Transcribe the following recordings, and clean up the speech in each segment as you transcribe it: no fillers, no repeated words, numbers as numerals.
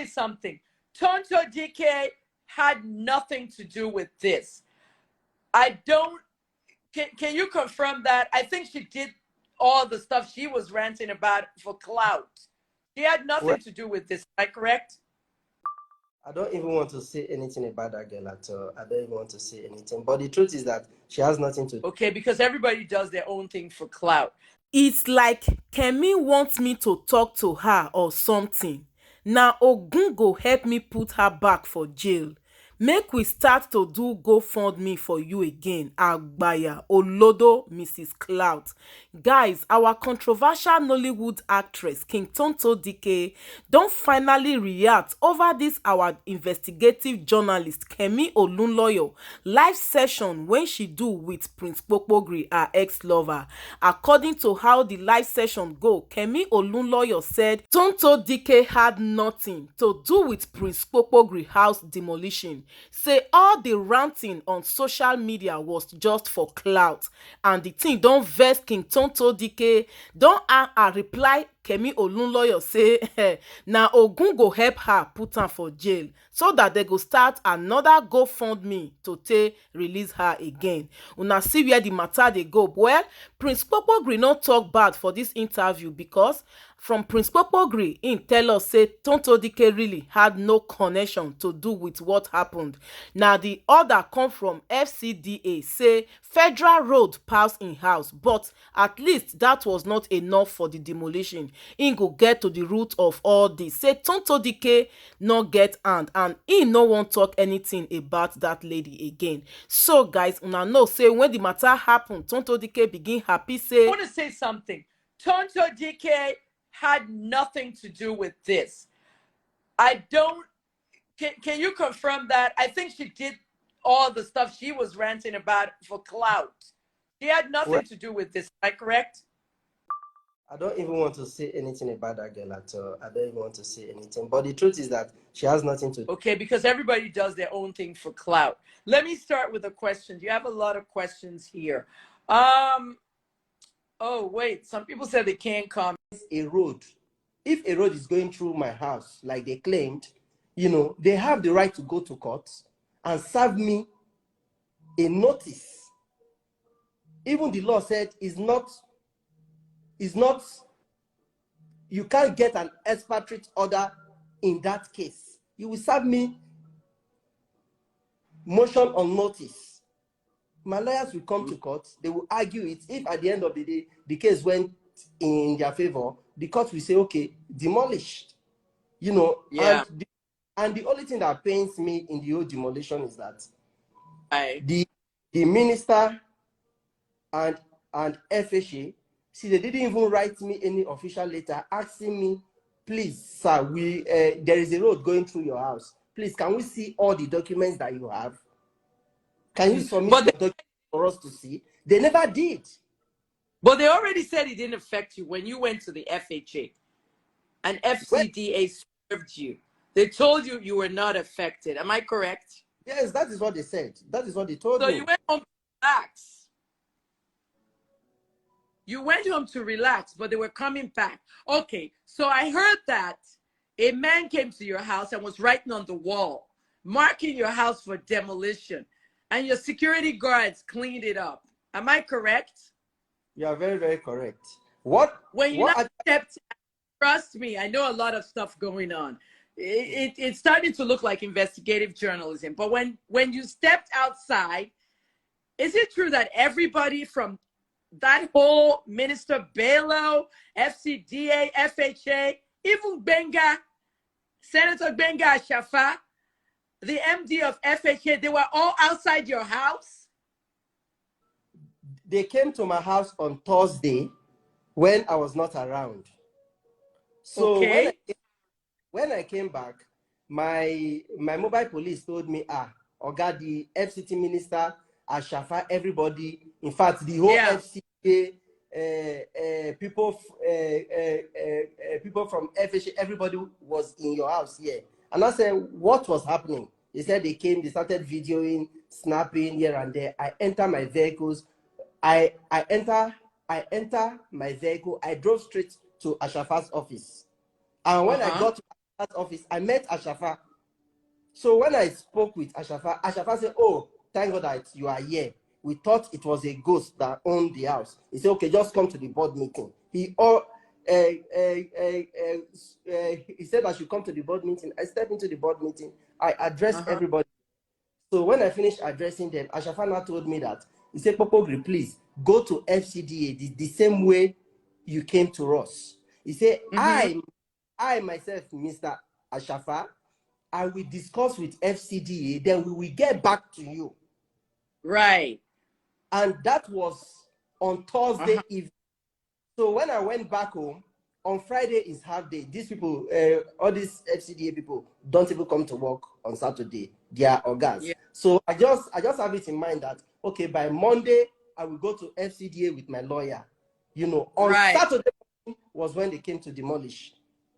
say something. Tonto Dikeh had nothing to do with this. I don't. Can you confirm that? I think she did all the stuff she was ranting about for clout. She had nothing to do with this. Am I correct? I don't even want to say anything about that girl at all. I don't even want to say anything. But the truth is that she has nothing to do. Okay, because everybody does their own thing for clout. It's like Kemi wants me to talk to her or something. Now Ogun go help me put her back for jail. Make we start to do GoFundMe for you again, Agbaya, Olodo, Mrs. Clout. Guys, our controversial Nollywood actress, King Tonto Dikeh, don't finally react over this our investigative journalist, Kemi Olunloyo, live session when she do with Prince Kpokpogri, her ex-lover. According to how the live session go, Kemi Olunloyo said Tonto Dikeh had nothing to do with Prince Kpokpogri house demolition. Say all the ranting on social media was just for clout, and the thing don vex King Tonto Dikeh. Don a reply Kemi Olunloyo say na Ogun go help her put am for jail so that they go start another GoFundMe to take release her again. Una see where the matter dey go. Well, Prince Kpokpogri no talk bad for this interview because from Prince Kpokpogri, im tell us say Tonto Dikeh really had no connection to do with what happened. Now the order come from FCDA say federal road pass im house, but at least that was not enough for the demolition. Im go get to the root of all this. Say Tonto Dikeh no get hand and im no wan talk anything about that lady again. So guys, una know say when the matter happen, Tonto Dikeh begin happy say I want to say something. Tonto Dikeh had nothing to do with this. I don't. Can you confirm that? I think she did all the stuff she was ranting about for clout. She had nothing to do with this. Am I correct? I don't even want to say anything about that girl at all. I don't even want to say anything. But the truth is that she has nothing to do. Okay, because everybody does their own thing for clout. Let me start with a question. You have a lot of questions here. Oh, wait. Some people said they can't come. A road. If a road is going through my house, like they claimed, you know, they have the right to go to court and serve me a notice. Even the law said is not, you can't get an expatriate order in that case. You will serve me motion on notice. My lawyers will come to court, they will argue it. If at the end of the day, the case went in their favor, the court will say, okay, demolished. You know, yeah. And the only thing that pains me in the whole demolition is that the minister and FHA, see, they didn't even write me any official letter asking me, please, sir, there is a road going through your house. Please, can we see all the documents that you have? Can you submit the documents for us to see? They never did. But they already said it didn't affect you when you went to the FHA and FCDA served you. They told you you were not affected. Am I correct? Yes, that is what they said. That is what they told me. So you went home to relax. You went home to relax, but they were coming back. Okay, so I heard that a man came to your house and was writing on the wall, marking your house for demolition, and your security guards cleaned it up. Am I correct? You are very, very correct. When you stepped, trust me, I know a lot of stuff going on. It's starting to look like investigative journalism. But when you stepped outside, is it true that everybody from that whole Minister Bello, FCDA, FHA, even Benga, Senator Benga Ashafa, the MD of FHA, they were all outside your house? They came to my house on Thursday when I was not around. So okay. when I came back, my mobile police told me, Oga, the FCT minister, Ashafa, everybody, in fact, the whole FCA, people from FHA, everybody was in your house here. And I said, what was happening? They said they came, they started videoing, snapping here and there. I enter my vehicles. I enter my vehicle. I drove straight to Ashafa's office. And when I got to Ashafa's office, I met Ashafa. So when I spoke with Ashafa, Ashafa said, "Oh, thank God that you are here. We thought it was a ghost that owned the house." He said, "Okay, just come to the board meeting." He said I should come to the board meeting. I stepped into the board meeting. I addressed everybody. So when I finished addressing them, Ashafa now told me that, he said, "Kpokpogri, please go to FCDA the same way you came to us." He said, I myself, Mr. Ashafa, I will discuss with FCDA, then we will get back to you." Right. And that was on Thursday evening. So when I went back home, on Friday is half day. These people, all these FCDA people, don't even come to work on Saturday. They are organs. Yeah. So I just have it in mind that, okay, by Monday, I will go to FCDA with my lawyer. You know, on Saturday was when they came to demolish.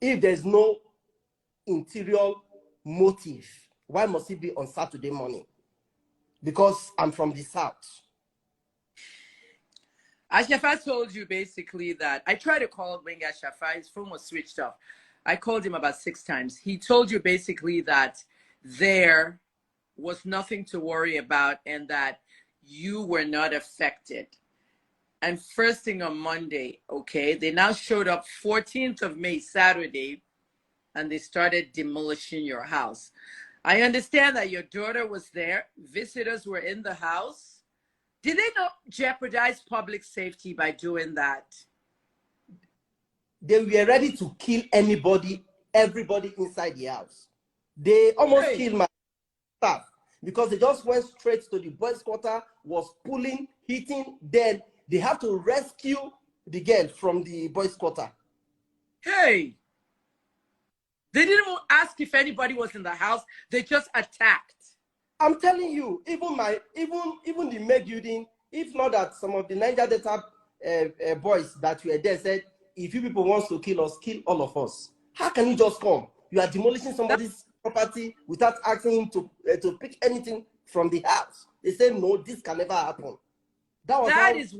If there's no interior motive, why must it be on Saturday morning? Because I'm from the South. Ashafa told you basically that I tried to call Wing Ashafa, his phone was switched off. I called him about 6 times. He told you basically that there was nothing to worry about and that you were not affected. And first thing on Monday, okay, they now showed up 14th of May, Saturday, and they started demolishing your house. I understand that your daughter was there. Visitors were in the house. Did they not jeopardize public safety by doing that? They were ready to kill everybody inside the house. They almost killed my staff because they just went straight to the boys' quarter, was pulling, hitting. Then they have to rescue the girl from the boys' quarter. Hey! They didn't even ask if anybody was in the house. They just attacked. I'm telling you, even the maid building, if not that some of the Niger Delta boys that were there said, if you people want to kill us, kill all of us. How can you just come? You are demolishing somebody's property without asking him to pick anything from the house. They said, no, this can never happen. That is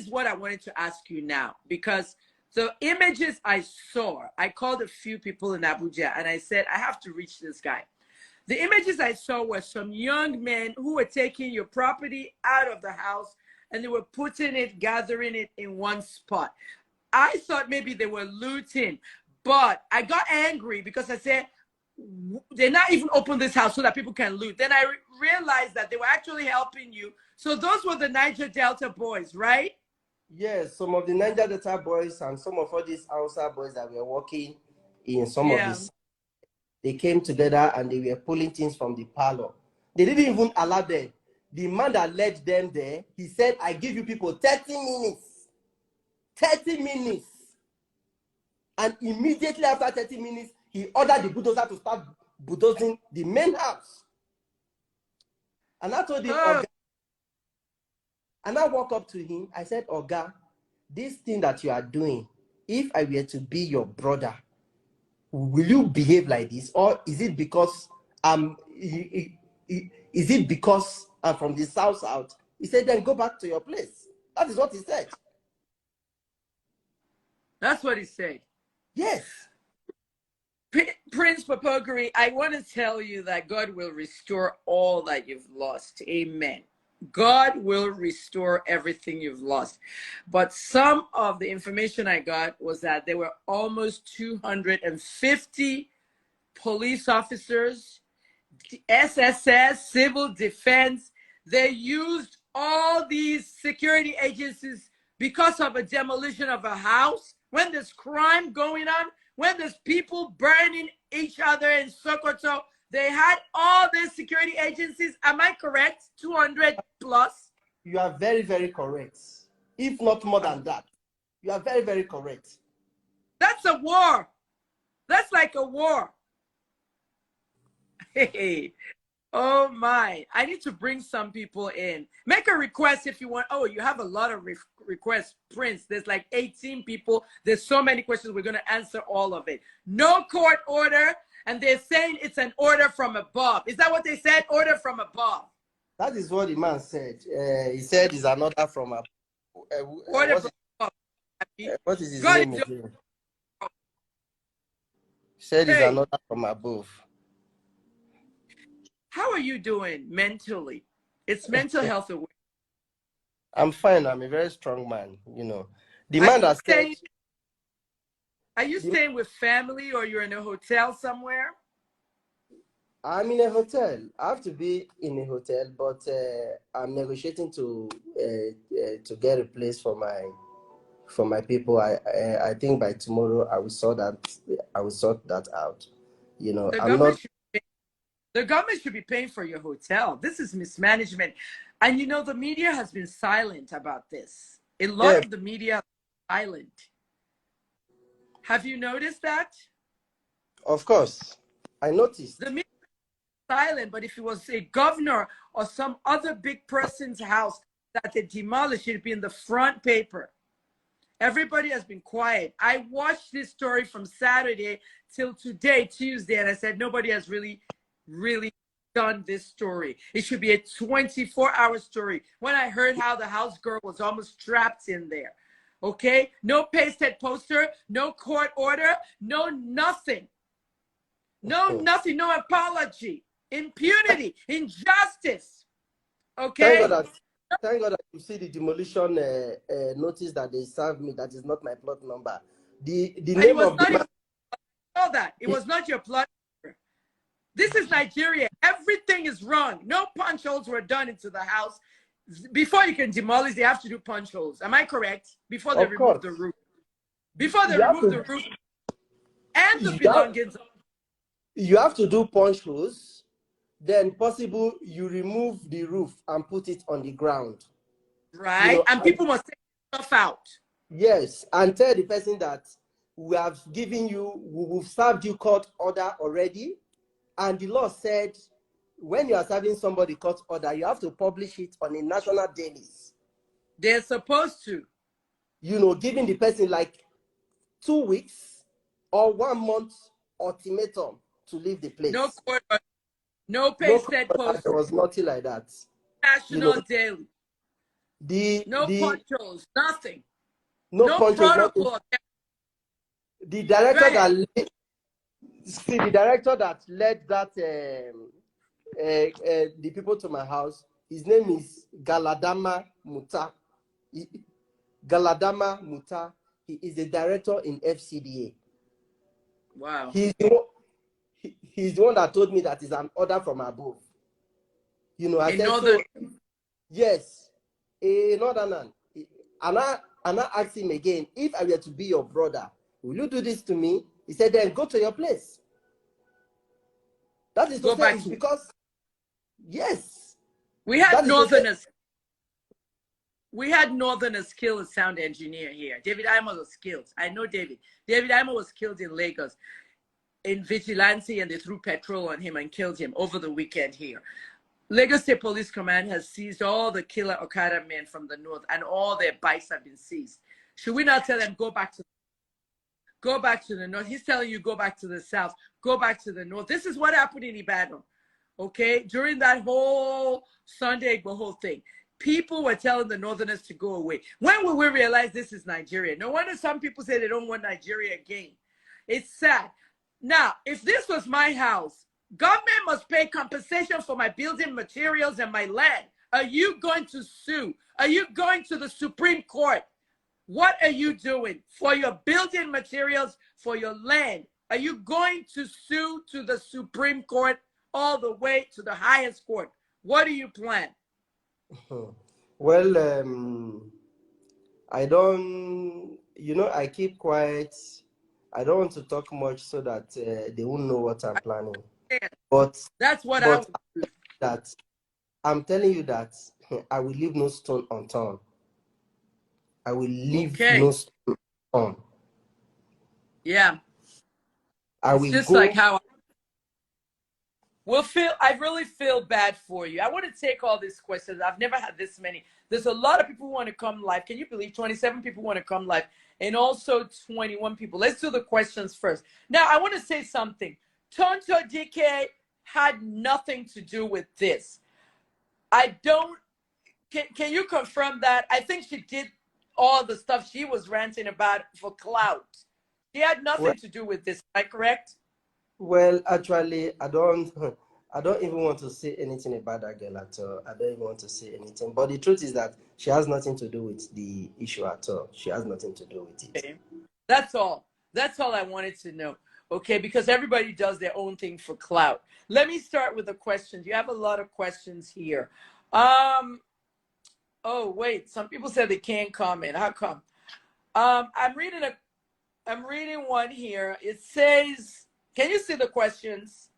what I wanted to ask you now, because the images I saw, I called a few people in Abuja and I said, I have to reach this guy. The images I saw were some young men who were taking your property out of the house and they were putting it, gathering it in one spot. I thought maybe they were looting, but I got angry because I said, they're not even open this house so that people can loot. Then I realized that they were actually helping you. So those were the Niger Delta boys, right? Yes, some of the Niger Delta boys and some of all these Hausa boys that were working in some of these, they came together and they were pulling things from the parlor. They didn't even allow them. The man that led them there, he said, I give you people 30 minutes. 30 minutes. And immediately after 30 minutes, he ordered the bulldozer to start bulldozing the main house. And I told him, Oga, and I walked up to him. I said, Oga, this thing that you are doing, if I were to be your brother, will you behave like this? Or is it because I'm from the south? He said, then go back to your place. That is what he said. That's what he said. Yes. Prince Kpokpogri, I want to tell you that God will restore all that you've lost. Amen. God will restore everything you've lost. But some of the information I got was that there were almost 250 police officers, SSS, civil defense. They used all these security agencies because of a demolition of a house. When there's crime going on, when there's people burning each other in Sokoto, they had all these security agencies. Am I correct? 200 plus? You are very, very correct. If not more than that. You are very, very correct. That's a war. That's like a war. Hey. Oh my, I need to bring some people in. Make a request if you want. Oh, you have a lot of requests, Prince. There's like 18 people. There's so many questions. We're going to answer all of it. No court order. And they're saying it's an order from above. Is that what they said? Order from above. That is what the man said. He said it's an order from above. Order from above. What is his name again? Said it's Hey, an order from above. how are you doing mentally? It's mental health awareness. I'm fine. I'm a very strong man. You know, the Are man you that said, staying? Are you the, staying with family or you're in a hotel somewhere? I'm in a hotel. I have to be in a hotel, but I'm negotiating to get a place for my people. I think by tomorrow I will sort that out. You know, The I'm government not. should the government should be paying for your hotel. This is mismanagement. And you know, the media has been silent about this. A lot Yeah, of the media are silent. Have you noticed that? of course. I The noticed. media is silent, but if it was a governor or some other big person's house that they demolished, it'd be in the front paper. Everybody has been quiet. I watched this story from Saturday till today, Tuesday, and I said nobody has really, really done this story. It should be a 24-hour story. When I heard how the house girl was almost trapped in there, okay? No pasted poster, no court order, no nothing. No nothing, no apology. Impunity, injustice, Thank God okay? that thank God that you see the demolition notice that they served me. That is not my plot number. The It name was of the not man. even all that. It was not your plot. This is Nigeria. Everything is wrong. No punch holes were done into the house. Before you can demolish, they have to do punch holes. Am I correct? Before they Of remove course, the roof. Before they you have remove to the roof and the you have, belongings. you have to do punch holes. Then possible you remove the roof and put it on the ground. You Right? know, And and people must take stuff out. yes, and tell the person that we have given you, we've served you court order already, and the law said when you are serving somebody court order, you have to publish it on a national daily. They're supposed to. You know, giving the person like 2 weeks or 1 month ultimatum to leave the No place. court, no No court pasted order, post, there was nothing like that. You know, national daily. the No the punch holes, nothing. no No punches, nothing. protocol. The Go director ahead. that the director that led that the people to my house, his name is Galadama Muta. Galadama Muta. He is the director in FCDA. Wow. He's the one that told me that is an order from above. You know, I In said northern. so. Yes, a northerner. And I asked him again, if I were to be your brother, will you do this to me? He said, then go to your place. That is to Go say, back it's to. because, yes, We had that is to say, northerners. We had northerners kill a sound engineer here. David Imo was killed. I know David. David Imo was killed in Lagos in vigilante, and they threw petrol on him and killed him over the weekend here. Lagos State Police Command has seized all the killer Okada men from the north, and all their bikes have been seized. Should we not tell them go back to the north? He's telling you go back to the south, go back to the north. This is what happened in Ibadan. Okay, during that whole Sunday whole thing, people were telling the northerners to go away. When will we realize this is Nigeria? No wonder some people say they don't want Nigeria again. It's sad. Now, if this was my house, government must pay compensation for my building materials and my land. Are you going to sue? Are you going to the Supreme Court? What are you doing for your building materials, for your land? Are you going to sue to the Supreme Court all the way to the highest court? What do you plan? well, I don't, I keep quiet. I don't want to talk much so that they won't know what I'm planning. But That's what but that I'm telling you that I will leave no stone unturned. I will leave no stone unturned. Yeah. I It's will just go. like how I really feel bad for you. I want to take all these questions. I've never had this many. There's a lot of people who want to come live. Can you believe 27 people want to come live? And also 21 people. Let's do the questions first. Now, I want to say something. Tonto Dikeh had nothing to do with this. Can you confirm that? I think she did all the stuff she was ranting about for Clout. She had Well, nothing to do with this. Am I correct? Well, actually, I don't I don't even want to say anything about that girl at all. I don't even want to say anything. But the truth is that she has nothing to do with the issue at all. She has nothing to do with it. Okay. That's all. That's all I wanted to know. Okay, because everybody does their own thing for clout. Let me start with the questions. You have a lot of questions here. Oh wait, some people said they can't comment. How come? I'm reading one here. It says, can you see the questions?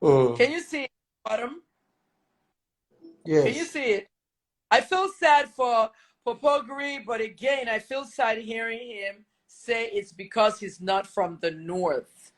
Can you see it at the bottom? Yes. Can you see it? I feel sad for Kpokpogri, but again, I feel sad hearing him say it's because he's not from the north.